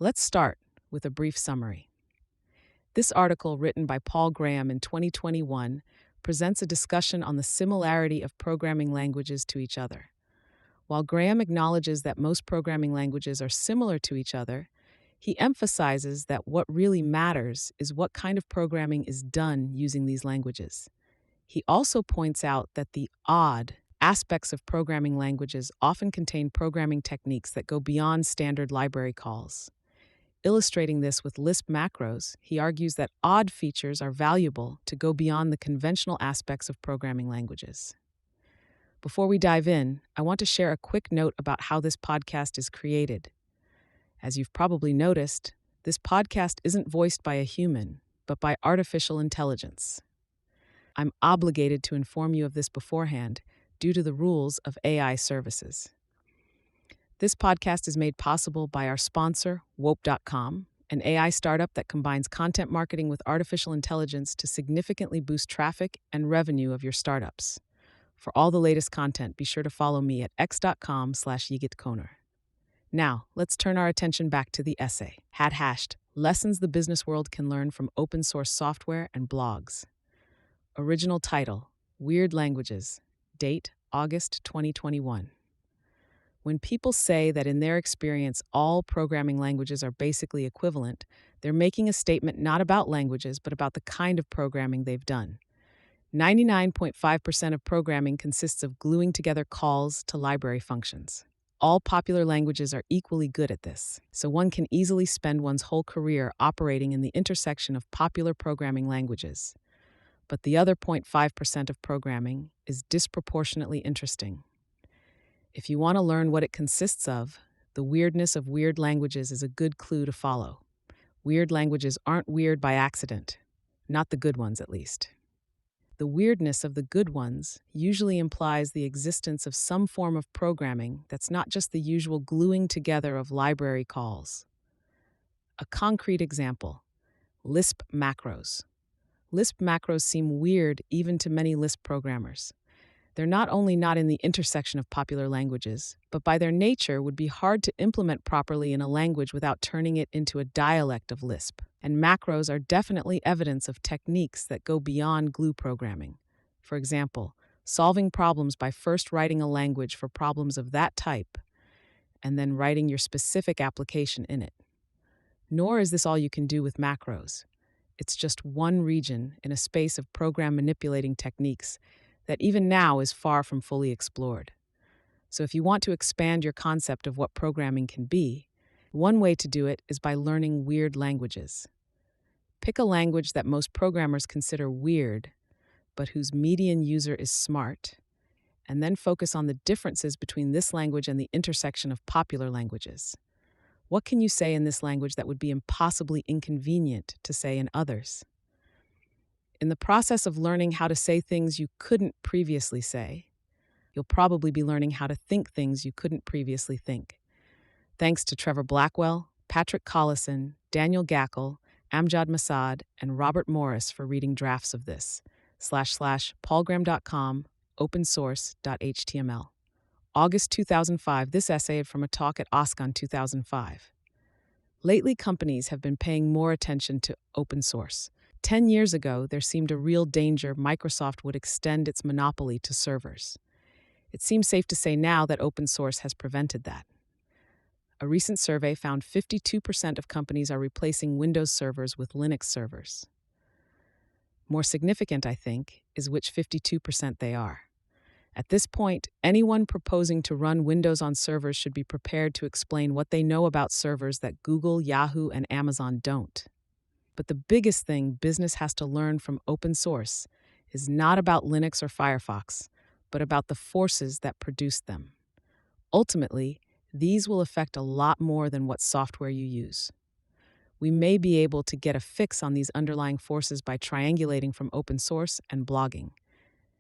Let's start with a brief summary. This article, written by Paul Graham in 2021, presents a discussion on the similarity of programming languages to each other. While Graham acknowledges that most programming languages are similar to each other, he emphasizes that what really matters is what kind of programming is done using these languages. He also points out that the odd aspects of programming languages often contain programming techniques that go beyond standard library calls. Illustrating this with Lisp macros, he argues that odd features are valuable to go beyond the conventional aspects of programming languages. Before we dive in, I want to share a quick note about how this podcast is created. As you've probably noticed, this podcast isn't voiced by a human, but by artificial intelligence. I'm obligated to inform you of this beforehand due to the rules of AI services. This podcast is made possible by our sponsor, Wope.com, an AI startup that combines content marketing with artificial intelligence to significantly boost traffic and revenue of your startups. For all the latest content, be sure to follow me at x.com/yigitkoner. Now, let's turn our attention back to the essay, #, Lessons the Business World Can Learn from Open Source Software and Blogs. Original title, Weird Languages. Date, August 2021. When people say that in their experience all programming languages are basically equivalent, they're making a statement not about languages, but about the kind of programming they've done. 99.5% of programming consists of gluing together calls to library functions. All popular languages are equally good at this, so one can easily spend one's whole career operating in the intersection of popular programming languages. But the other 0.5% of programming is disproportionately interesting. If you want to learn what it consists of, the weirdness of weird languages is a good clue to follow. Weird languages aren't weird by accident, not the good ones at least. The weirdness of the good ones usually implies the existence of some form of programming that's not just the usual gluing together of library calls. A concrete example, Lisp macros. Lisp macros seem weird even to many Lisp programmers. They're not only not in the intersection of popular languages, but by their nature would be hard to implement properly in a language without turning it into a dialect of Lisp. And macros are definitely evidence of techniques that go beyond glue programming. For example, solving problems by first writing a language for problems of that type, and then writing your specific application in it. Nor is this all you can do with macros. It's just one region in a space of program manipulating techniques that even now is far from fully explored. So if you want to expand your concept of what programming can be, one way to do it is by learning weird languages. Pick a language that most programmers consider weird, but whose median user is smart, and then focus on the differences between this language and the intersection of popular languages. What can you say in this language that would be impossibly inconvenient to say in others? In the process of learning how to say things you couldn't previously say, you'll probably be learning how to think things you couldn't previously think. Thanks to Trevor Blackwell, Patrick Collison, Daniel Gackel, Amjad Masad, and Robert Morris for reading drafts of this, /paulgraham.com, opensource.html. August 2005, this essay from a talk at OSCON 2005. Lately, companies have been paying more attention to open source. 10 years ago, there seemed a real danger Microsoft would extend its monopoly to servers. It seems safe to say now that open source has prevented that. A recent survey found 52% of companies are replacing Windows servers with Linux servers. More significant, I think, is which 52% they are. At this point, anyone proposing to run Windows on servers should be prepared to explain what they know about servers that Google, Yahoo, and Amazon don't. But the biggest thing business has to learn from open source is not about Linux or Firefox, but about the forces that produced them. Ultimately, these will affect a lot more than what software you use. We may be able to get a fix on these underlying forces by triangulating from open source and blogging.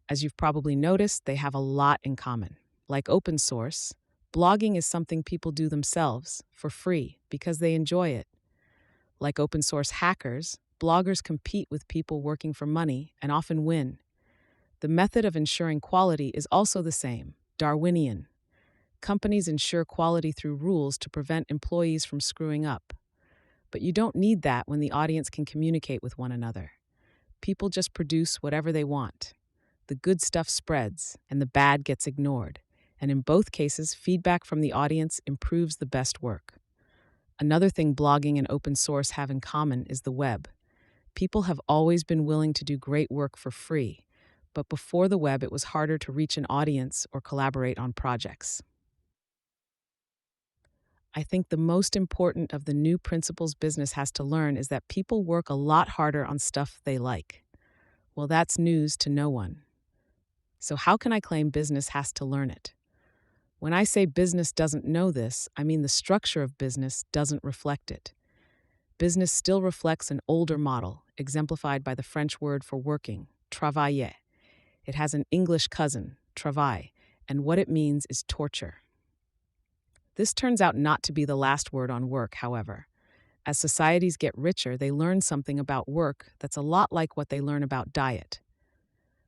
As you've probably noticed, they have a lot in common. Like open source, blogging is something people do themselves, for free, because they enjoy it. Like open source hackers, bloggers compete with people working for money and often win. The method of ensuring quality is also the same, Darwinian. Companies ensure quality through rules to prevent employees from screwing up. But you don't need that when the audience can communicate with one another. People just produce whatever they want. The good stuff spreads, and the bad gets ignored. And in both cases, feedback from the audience improves the best work. Another thing blogging and open source have in common is the web. People have always been willing to do great work for free, but before the web, it was harder to reach an audience or collaborate on projects. I think the most important of the new principles business has to learn is that people work a lot harder on stuff they like. Well, that's news to no one. So, how can I claim business has to learn it? When I say business doesn't know this, I mean the structure of business doesn't reflect it. Business still reflects an older model, exemplified by the French word for working, travailler. It has an English cousin, travail, and what it means is torture. This turns out not to be the last word on work, however. As societies get richer, they learn something about work that's a lot like what they learn about diet.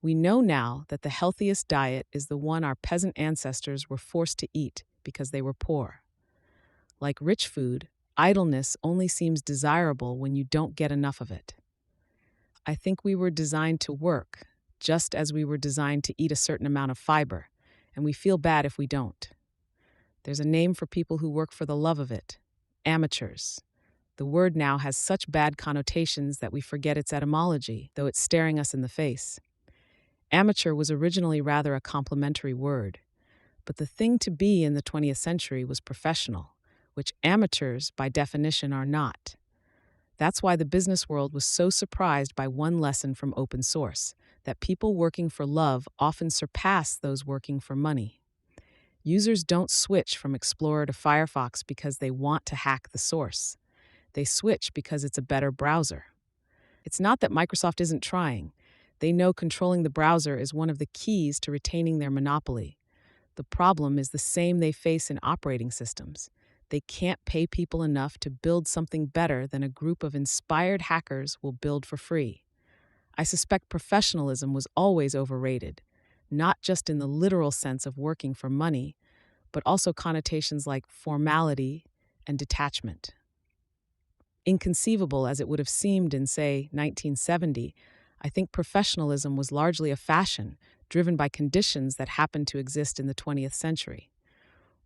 We know now that the healthiest diet is the one our peasant ancestors were forced to eat because they were poor. Like rich food, idleness only seems desirable when you don't get enough of it. I think we were designed to work, just as we were designed to eat a certain amount of fiber, and we feel bad if we don't. There's a name for people who work for the love of it: amateurs. The word now has such bad connotations that we forget its etymology, though it's staring us in the face. Amateur was originally rather a complimentary word, but the thing to be in the 20th century was professional, which amateurs, by definition, are not. That's why the business world was so surprised by one lesson from open source, that people working for love often surpass those working for money. Users don't switch from Explorer to Firefox because they want to hack the source. They switch because it's a better browser. It's not that Microsoft isn't trying. They know controlling the browser is one of the keys to retaining their monopoly. The problem is the same they face in operating systems. They can't pay people enough to build something better than a group of inspired hackers will build for free. I suspect professionalism was always overrated, not just in the literal sense of working for money, but also connotations like formality and detachment. Inconceivable as it would have seemed in, say, 1970, I think professionalism was largely a fashion driven by conditions that happened to exist in the 20th century.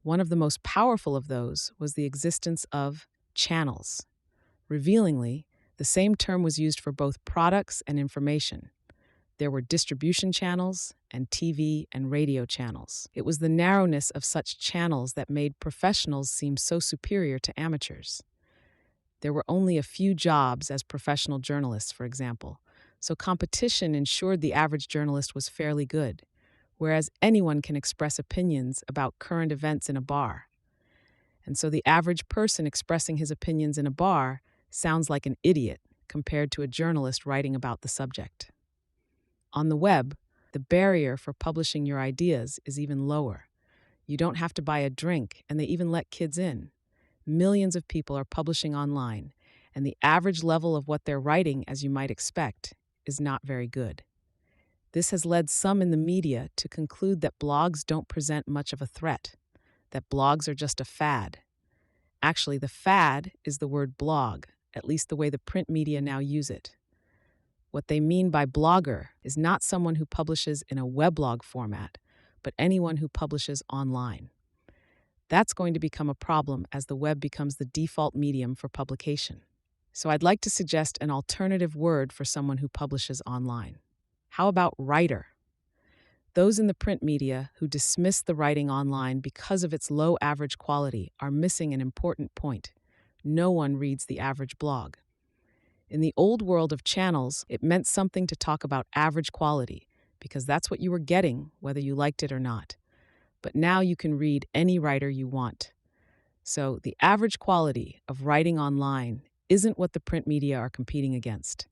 One of the most powerful of those was the existence of channels. Revealingly, the same term was used for both products and information. There were distribution channels and TV and radio channels. It was the narrowness of such channels that made professionals seem so superior to amateurs. There were only a few jobs as professional journalists, for example, so competition ensured the average journalist was fairly good, whereas anyone can express opinions about current events in a bar. And so the average person expressing his opinions in a bar sounds like an idiot compared to a journalist writing about the subject. On the web, the barrier for publishing your ideas is even lower. You don't have to buy a drink, and they even let kids in. Millions of people are publishing online, and the average level of what they're writing, as you might expect, is not very good. This has led some in the media to conclude that blogs don't present much of a threat, that blogs are just a fad. Actually, the fad is the word blog, at least the way the print media now use it. What they mean by blogger is not someone who publishes in a weblog format, but anyone who publishes online. That's going to become a problem as the web becomes the default medium for publication. So I'd like to suggest an alternative word for someone who publishes online. How about writer? Those in the print media who dismiss the writing online because of its low average quality are missing an important point. No one reads the average blog. In the old world of channels, it meant something to talk about average quality, because that's what you were getting, whether you liked it or not. But now you can read any writer you want. So the average quality of writing online isn't what the print media are competing against.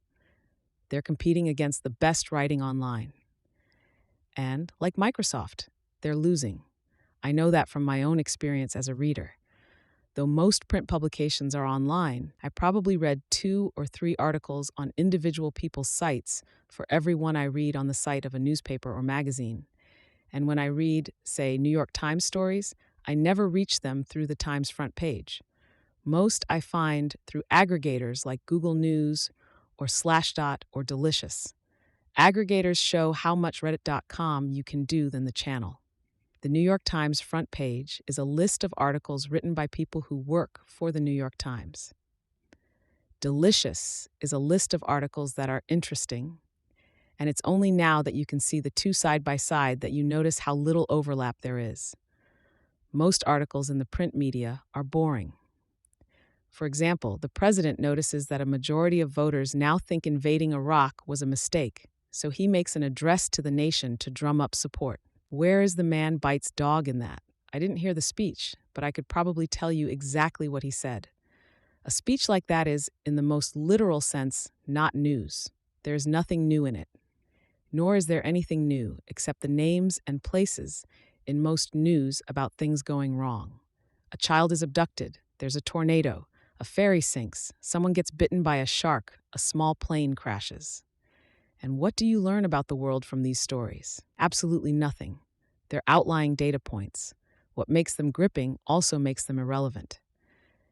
They're competing against the best writing online. And, like Microsoft, they're losing. I know that from my own experience as a reader. Though most print publications are online, I probably read 2 or 3 articles on individual people's sites for every one I read on the site of a newspaper or magazine. And when I read, say, New York Times stories, I never reach them through the Times front page. Most I find through aggregators like Google News or Slashdot or Delicious. Aggregators show how much Reddit.com you can do than the channel. The New York Times front page is a list of articles written by people who work for the New York Times. Delicious is a list of articles that are interesting, and it's only now that you can see the two side by side that you notice how little overlap there is. Most articles in the print media are boring. For example, the president notices that a majority of voters now think invading Iraq was a mistake, so he makes an address to the nation to drum up support. Where is the man bites dog in that? I didn't hear the speech, but I could probably tell you exactly what he said. A speech like that is, in the most literal sense, not news. There is nothing new in it. Nor is there anything new except the names and places in most news about things going wrong. A child is abducted, there's a tornado, a ferry sinks, someone gets bitten by a shark, a small plane crashes. And what do you learn about the world from these stories? Absolutely nothing. They're outlying data points. What makes them gripping also makes them irrelevant.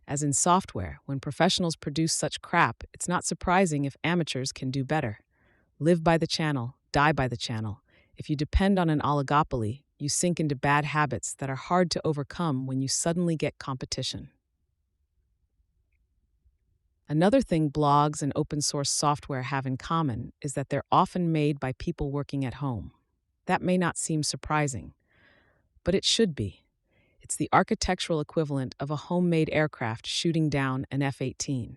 As in software, when professionals produce such crap, it's not surprising if amateurs can do better. Live by the channel, die by the channel. If you depend on an oligopoly, you sink into bad habits that are hard to overcome when you suddenly get competition. Another thing blogs and open source software have in common is that they're often made by people working at home. That may not seem surprising, but it should be. It's the architectural equivalent of a homemade aircraft shooting down an F-18.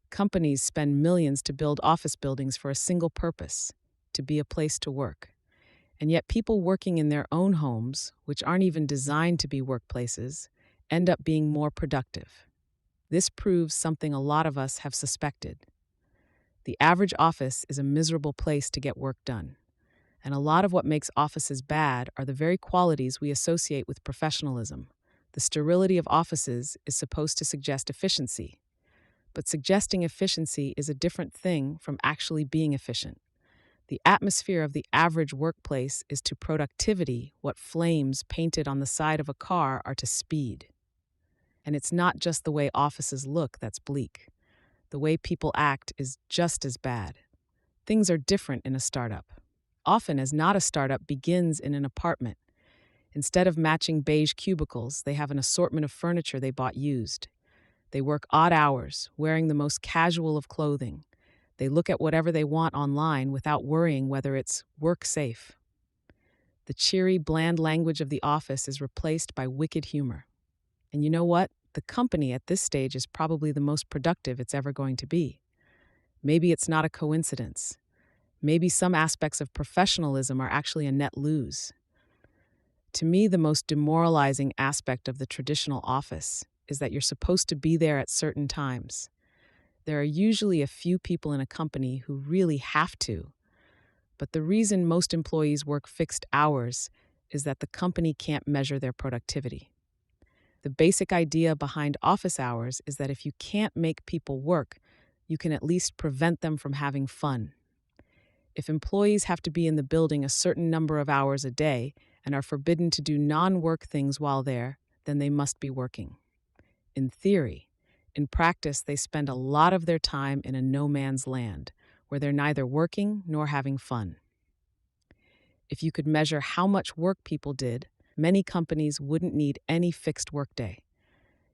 Companies spend millions to build office buildings for a single purpose, to be a place to work. And yet people working in their own homes, which aren't even designed to be workplaces, end up being more productive. This proves something a lot of us have suspected. The average office is a miserable place to get work done. And a lot of what makes offices bad are the very qualities we associate with professionalism. The sterility of offices is supposed to suggest efficiency. But suggesting efficiency is a different thing from actually being efficient. The atmosphere of the average workplace is to productivity what flames painted on the side of a car are to speed. And it's not just the way offices look that's bleak. The way people act is just as bad. Things are different in a startup. Often, as not a startup begins in an apartment. Instead of matching beige cubicles, they have an assortment of furniture they bought used. They work odd hours, wearing the most casual of clothing. They look at whatever they want online without worrying whether it's work safe. The cheery, bland language of the office is replaced by wicked humor. And you know what? The company at this stage is probably the most productive it's ever going to be. Maybe it's not a coincidence. Maybe some aspects of professionalism are actually a net lose. To me, the most demoralizing aspect of the traditional office is that you're supposed to be there at certain times. There are usually a few people in a company who really have to. But the reason most employees work fixed hours is that the company can't measure their productivity. The basic idea behind office hours is that if you can't make people work, you can at least prevent them from having fun. If employees have to be in the building a certain number of hours a day and are forbidden to do non-work things while there, then they must be working. In theory. In practice, they spend a lot of their time in a no man's land, where they're neither working nor having fun. If you could measure how much work people did, many companies wouldn't need any fixed workday.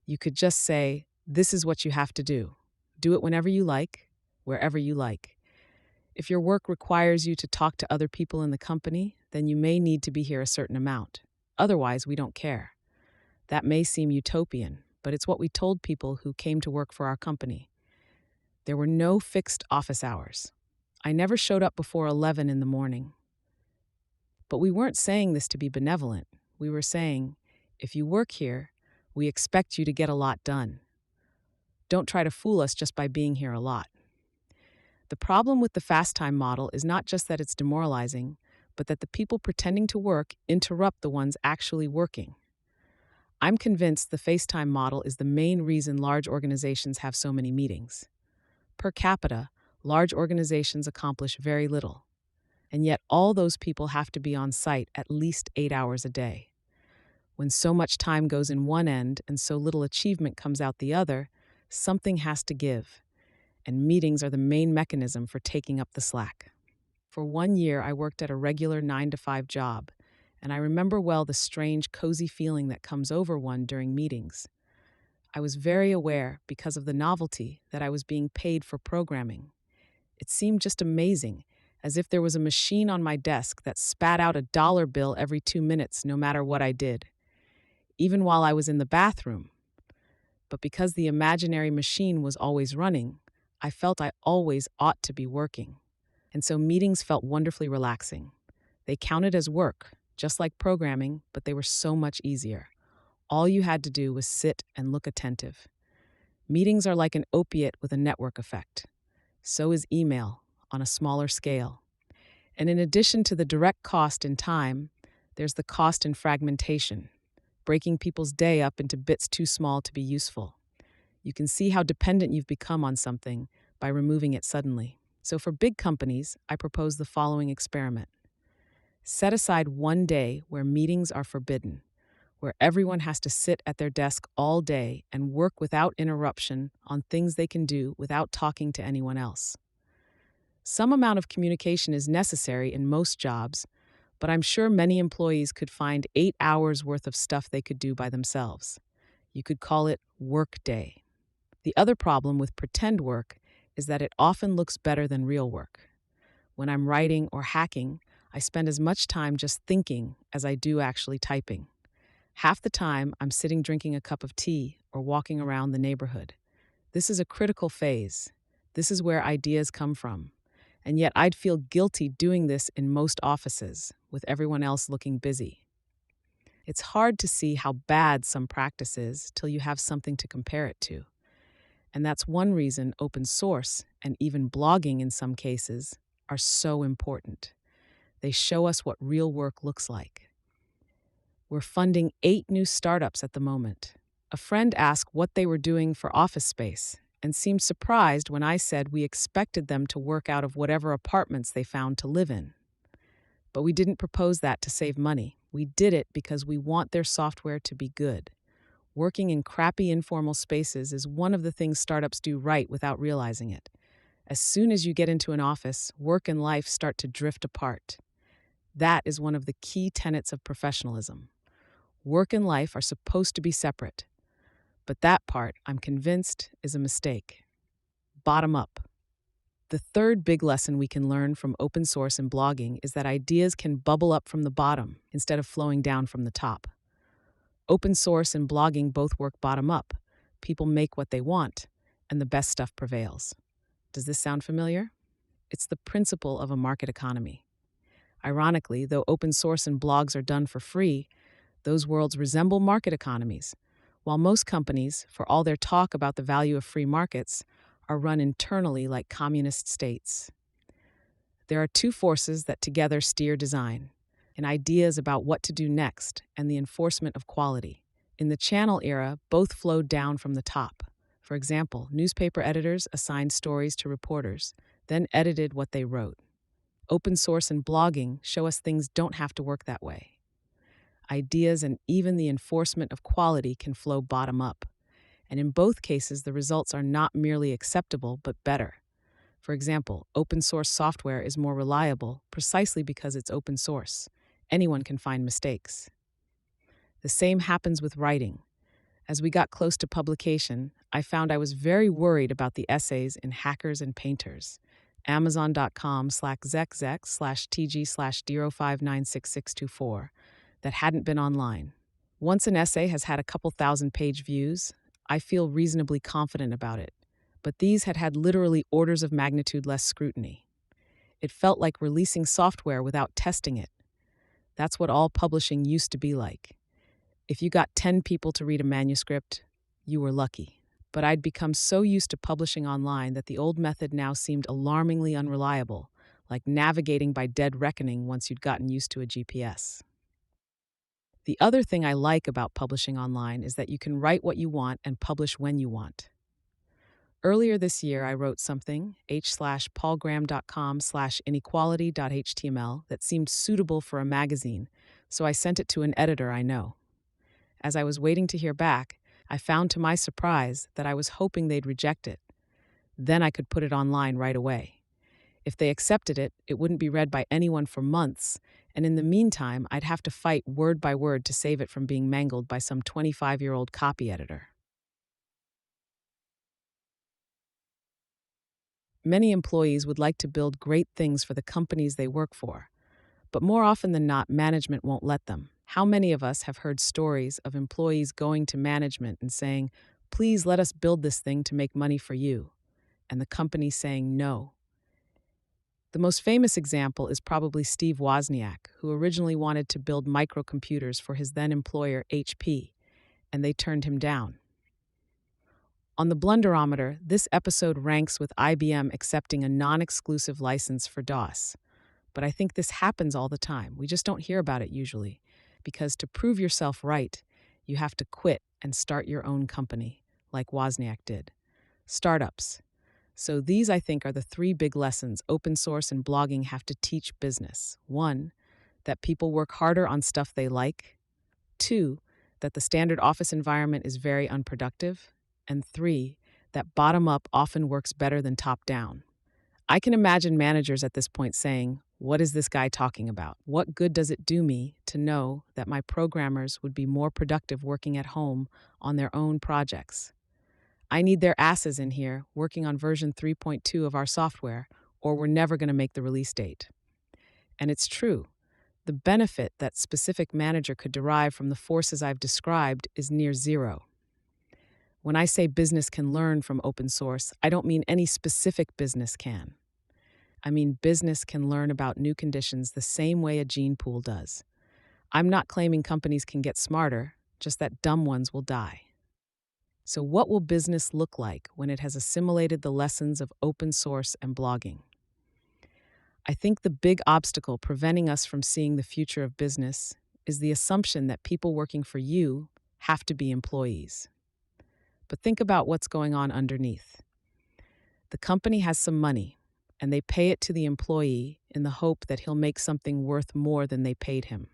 You could just say, this is what you have to do. Do it whenever you like, wherever you like. If your work requires you to talk to other people in the company, then you may need to be here a certain amount. Otherwise, we don't care. That may seem utopian, but it's what we told people who came to work for our company. There were no fixed office hours. I never showed up before 11 in the morning. But we weren't saying this to be benevolent. We were saying, if you work here, we expect you to get a lot done. Don't try to fool us just by being here a lot. The problem with the fast time model is not just that it's demoralizing, but that the people pretending to work interrupt the ones actually working. I'm convinced the FaceTime model is the main reason large organizations have so many meetings. Per capita, large organizations accomplish very little. And yet all those people have to be on site at least 8 hours a day. When so much time goes in one end and so little achievement comes out the other, something has to give, and meetings are the main mechanism for taking up the slack. For 1 year, I worked at a regular 9 to 5 job, and I remember well the strange, cozy feeling that comes over one during meetings. I was very aware, because of the novelty, that I was being paid for programming. It seemed just amazing, as if there was a machine on my desk that spat out a dollar bill every 2 minutes, no matter what I did, even while I was in the bathroom. But because the imaginary machine was always running, I felt I always ought to be working. And so meetings felt wonderfully relaxing. They counted as work, just like programming, but they were so much easier. All you had to do was sit and look attentive. Meetings are like an opiate with a network effect. So is email, on a smaller scale. And in addition to the direct cost in time, there's the cost in fragmentation, breaking people's day up into bits too small to be useful. You can see how dependent you've become on something by removing it suddenly. So for big companies, I propose the following experiment. Set aside one day where meetings are forbidden, where everyone has to sit at their desk all day and work without interruption on things they can do without talking to anyone else. Some amount of communication is necessary in most jobs, but I'm sure many employees could find 8 hours worth of stuff they could do by themselves. You could call it work day. The other problem with pretend work is that it often looks better than real work. When I'm writing or hacking, I spend as much time just thinking as I do actually typing. Half the time, I'm sitting drinking a cup of tea or walking around the neighborhood. This is a critical phase. This is where ideas come from. And yet I'd feel guilty doing this in most offices, with everyone else looking busy. It's hard to see how bad some practice is till you have something to compare it to. And that's one reason open source, and even blogging in some cases, are so important. They show us what real work looks like. We're funding 8 new startups at the moment. A friend asked what they were doing for office space and seemed surprised when I said we expected them to work out of whatever apartments they found to live in. But we didn't propose that to save money. We did it because we want their software to be good. Working in crappy informal spaces is one of the things startups do right without realizing it. As soon as you get into an office, work and life start to drift apart. That is one of the key tenets of professionalism. Work and life are supposed to be separate. But that part, I'm convinced, is a mistake. Bottom up. The third big lesson we can learn from open source and blogging is that ideas can bubble up from the bottom instead of flowing down from the top. Open source and blogging both work bottom up. People make what they want, and the best stuff prevails. Does this sound familiar? It's the principle of a market economy. Ironically, though open source and blogs are done for free, those worlds resemble market economies, while most companies, for all their talk about the value of free markets, are run internally like communist states. There are two forces that together steer design, and ideas about what to do next and the enforcement of quality. In the channel era, both flowed down from the top. For example, newspaper editors assigned stories to reporters, then edited what they wrote. Open source and blogging show us things don't have to work that way. Ideas and even the enforcement of quality can flow bottom up. And in both cases, the results are not merely acceptable, but better. For example, open source software is more reliable precisely because it's open source. Anyone can find mistakes. The same happens with writing. As we got close to publication, I found I was very worried about the essays in Hackers and Painters, amazon.com/zec/tg/0596624, that hadn't been online. Once an essay has had a couple thousand page views, I feel reasonably confident about it. But these had had literally orders of magnitude less scrutiny. It felt like releasing software without testing it. That's what all publishing used to be like. If you got 10 people to read a manuscript, you were lucky. But I'd become so used to publishing online that the old method now seemed alarmingly unreliable, like navigating by dead reckoning once you'd gotten used to a GPS. The other thing I like about publishing online is that you can write what you want and publish when you want. Earlier this year, I wrote something, h/paulgraham.com/inequality.html, that seemed suitable for a magazine, so I sent it to an editor I know. As I was waiting to hear back, I found to my surprise that I was hoping they'd reject it. Then I could put it online right away. If they accepted it, it wouldn't be read by anyone for months, and in the meantime, I'd have to fight word by word to save it from being mangled by some 25-year-old copy editor. Many employees would like to build great things for the companies they work for, but more often than not, management won't let them. How many of us have heard stories of employees going to management and saying, "Please let us build this thing to make money for you," and the company saying no? The most famous example is probably Steve Wozniak, who originally wanted to build microcomputers for his then employer HP, and they turned him down. On the Blunderometer, this episode ranks with IBM accepting a non-exclusive license for DOS. But I think this happens all the time. We just don't hear about it usually, because to prove yourself right, you have to quit and start your own company, like Wozniak did. Startups. So these, I think, are the three big lessons open source and blogging have to teach business. 1, that people work harder on stuff they like. 2, that the standard office environment is very unproductive. And 3, that bottom up often works better than top down. I can imagine managers at this point saying, "What is this guy talking about? What good does it do me to know that my programmers would be more productive working at home on their own projects? I need their asses in here working on version 3.2 of our software, or we're never going to make the release date." And it's true. The benefit that specific manager could derive from the forces I've described is near zero. When I say business can learn from open source, I don't mean any specific business can. I mean business can learn about new conditions the same way a gene pool does. I'm not claiming companies can get smarter, just that dumb ones will die. So what will business look like when it has assimilated the lessons of open source and blogging? I think the big obstacle preventing us from seeing the future of business is the assumption that people working for you have to be employees. But think about what's going on underneath. The company has some money, and they pay it to the employee in the hope that he'll make something worth more than they paid him.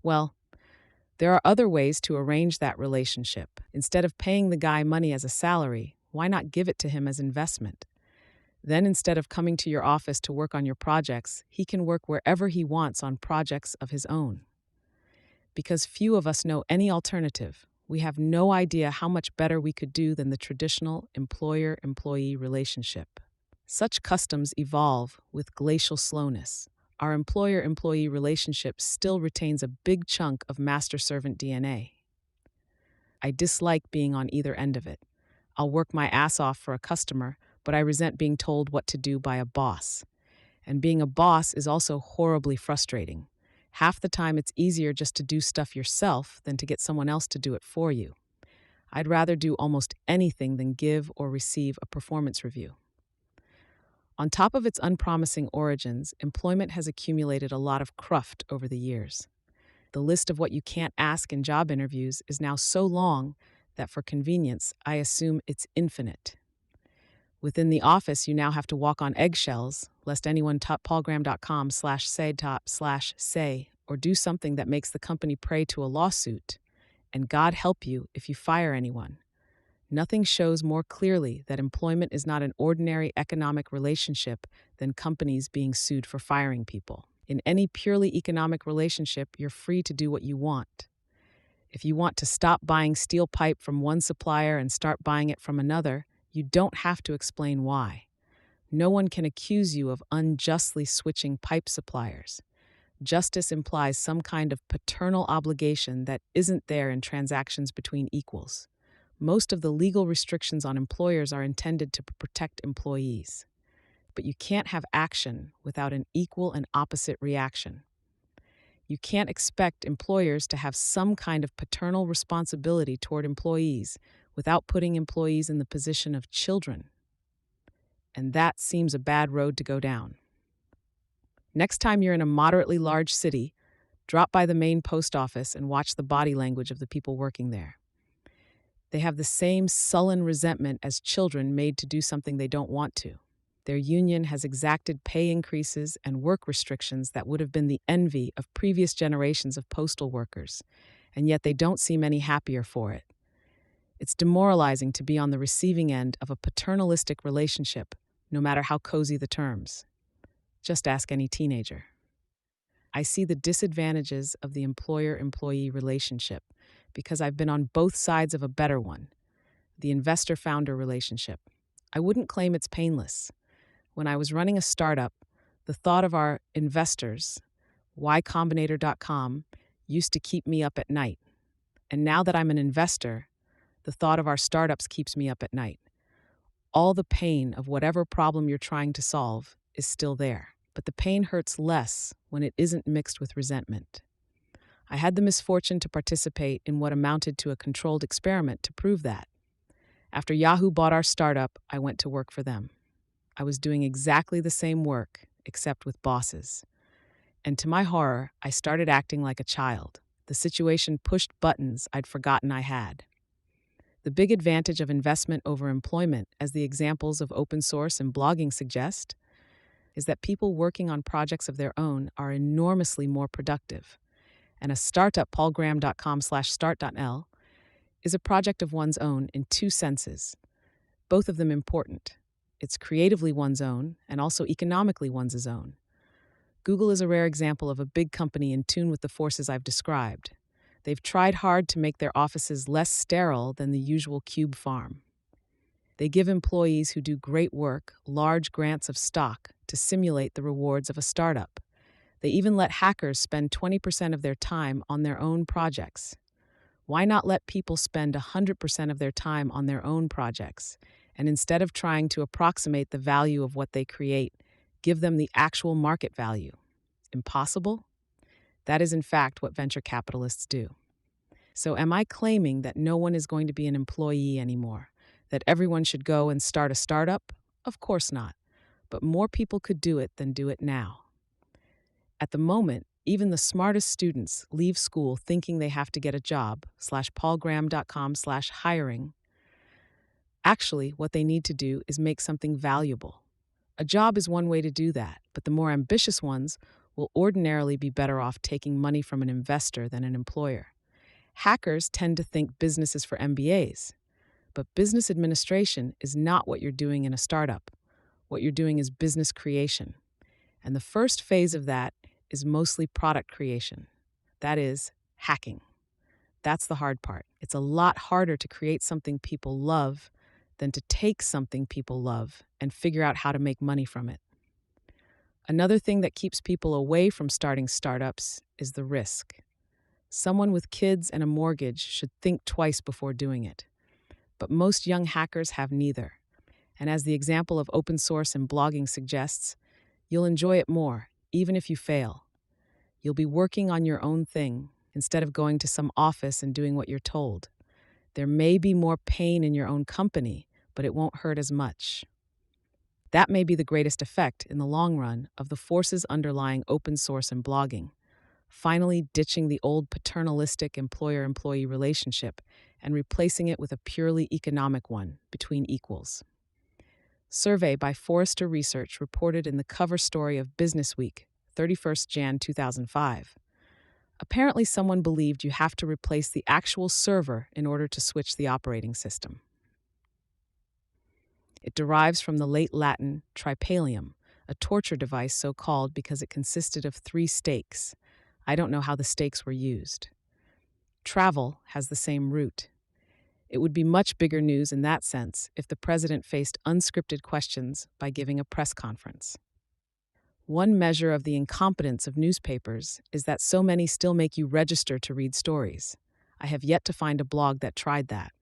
Well, there are other ways to arrange that relationship. Instead of paying the guy money as a salary, why not give it to him as investment? Then instead of coming to your office to work on your projects, he can work wherever he wants on projects of his own. Because few of us know any alternative, we have no idea how much better we could do than the traditional employer-employee relationship. Such customs evolve with glacial slowness. Our employer-employee relationship still retains a big chunk of master-servant DNA. I dislike being on either end of it. I'll work my ass off for a customer, but I resent being told what to do by a boss. And being a boss is also horribly frustrating. Half the time it's easier just to do stuff yourself than to get someone else to do it for you. I'd rather do almost anything than give or receive a performance review. On top of its unpromising origins, employment has accumulated a lot of cruft over the years. The list of what you can't ask in job interviews is now so long that for convenience, I assume it's infinite. Within the office, you now have to walk on eggshells, lest anyone paulgraham.com/say or do something that makes the company prey to a lawsuit. And God help you if you fire anyone. Nothing shows more clearly that employment is not an ordinary economic relationship than companies being sued for firing people. In any purely economic relationship, you're free to do what you want. If you want to stop buying steel pipe from one supplier and start buying it from another, you don't have to explain why. No one can accuse you of unjustly switching pipe suppliers. Justice implies some kind of paternal obligation that isn't there in transactions between equals. Most of the legal restrictions on employers are intended to protect employees. But you can't have action without an equal and opposite reaction. You can't expect employers to have some kind of paternal responsibility toward employees without putting employees in the position of children. And that seems a bad road to go down. Next time you're in a moderately large city, drop by the main post office and watch the body language of the people working there. They have the same sullen resentment as children made to do something they don't want to. Their union has exacted pay increases and work restrictions that would have been the envy of previous generations of postal workers. and yet they don't seem any happier for it. It's demoralizing to be on the receiving end of a paternalistic relationship, no matter how cozy the terms. Just ask any teenager. I see the disadvantages of the employer-employee relationship because I've been on both sides of a better one, the investor-founder relationship. I wouldn't claim it's painless. When I was running a startup, the thought of our investors, ycombinator.com, used to keep me up at night. And now that I'm an investor, the thought of our startups keeps me up at night. All the pain of whatever problem you're trying to solve is still there, but the pain hurts less when it isn't mixed with resentment. I had the misfortune to participate in what amounted to a controlled experiment to prove that. After Yahoo bought our startup, I went to work for them. I was doing exactly the same work, except with bosses. And to my horror, I started acting like a child. The situation pushed buttons I'd forgotten I had. The big advantage of investment over employment, as the examples of open source and blogging suggest, is that people working on projects of their own are enormously more productive. And a startup, paulgraham.com/start.l, is a project of one's own in two senses, both of them important. It's creatively one's own and also economically one's own. Google is a rare example of a big company in tune with the forces I've described. They've tried hard to make their offices less sterile than the usual cube farm. They give employees who do great work large grants of stock to simulate the rewards of a startup. They even let hackers spend 20% of their time on their own projects. Why not let people spend 100% of their time on their own projects, and instead of trying to approximate the value of what they create, give them the actual market value? Impossible? That is, in fact, what venture capitalists do. So am I claiming that no one is going to be an employee anymore? That everyone should go and start a startup? Of course not. But more people could do it than do it now. At the moment, even the smartest students leave school thinking they have to get a job, /paulgraham.com/hiring. Actually, what they need to do is make something valuable. A job is one way to do that, but the more ambitious ones will ordinarily be better off taking money from an investor than an employer. Hackers tend to think business is for MBAs, but business administration is not what you're doing in a startup. What you're doing is business creation. And the first phase of that is mostly product creation. That is, hacking. That's the hard part. It's a lot harder to create something people love than to take something people love and figure out how to make money from it. Another thing that keeps people away from starting startups is the risk. Someone with kids and a mortgage should think twice before doing it. But most young hackers have neither. And as the example of open source and blogging suggests, you'll enjoy it more, even if you fail. You'll be working on your own thing instead of going to some office and doing what you're told. There may be more pain in your own company, but it won't hurt as much. That may be the greatest effect in the long run of the forces underlying open source and blogging, finally ditching the old paternalistic employer-employee relationship and replacing it with a purely economic one between equals. Survey by Forrester Research reported in the cover story of Business Week, 31st Jan 2005. Apparently, someone believed you have to replace the actual server in order to switch the operating system. It derives from the late Latin tripalium, a torture device so called because it consisted of 3 stakes. I don't know how the stakes were used. Travel has the same root. It would be much bigger news in that sense if the president faced unscripted questions by giving a press conference. One measure of the incompetence of newspapers is that so many still make you register to read stories. I have yet to find a blog that tried that.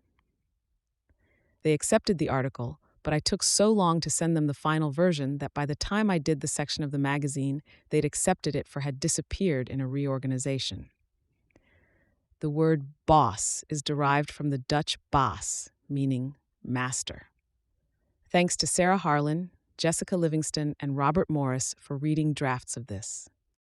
They accepted the article, but I took so long to send them the final version that by the time I did the section of the magazine, they'd accepted it for had disappeared in a reorganization. The word boss is derived from the Dutch baas, meaning master. Thanks to Sarah Harlan, Jessica Livingston, and Robert Morris for reading drafts of this.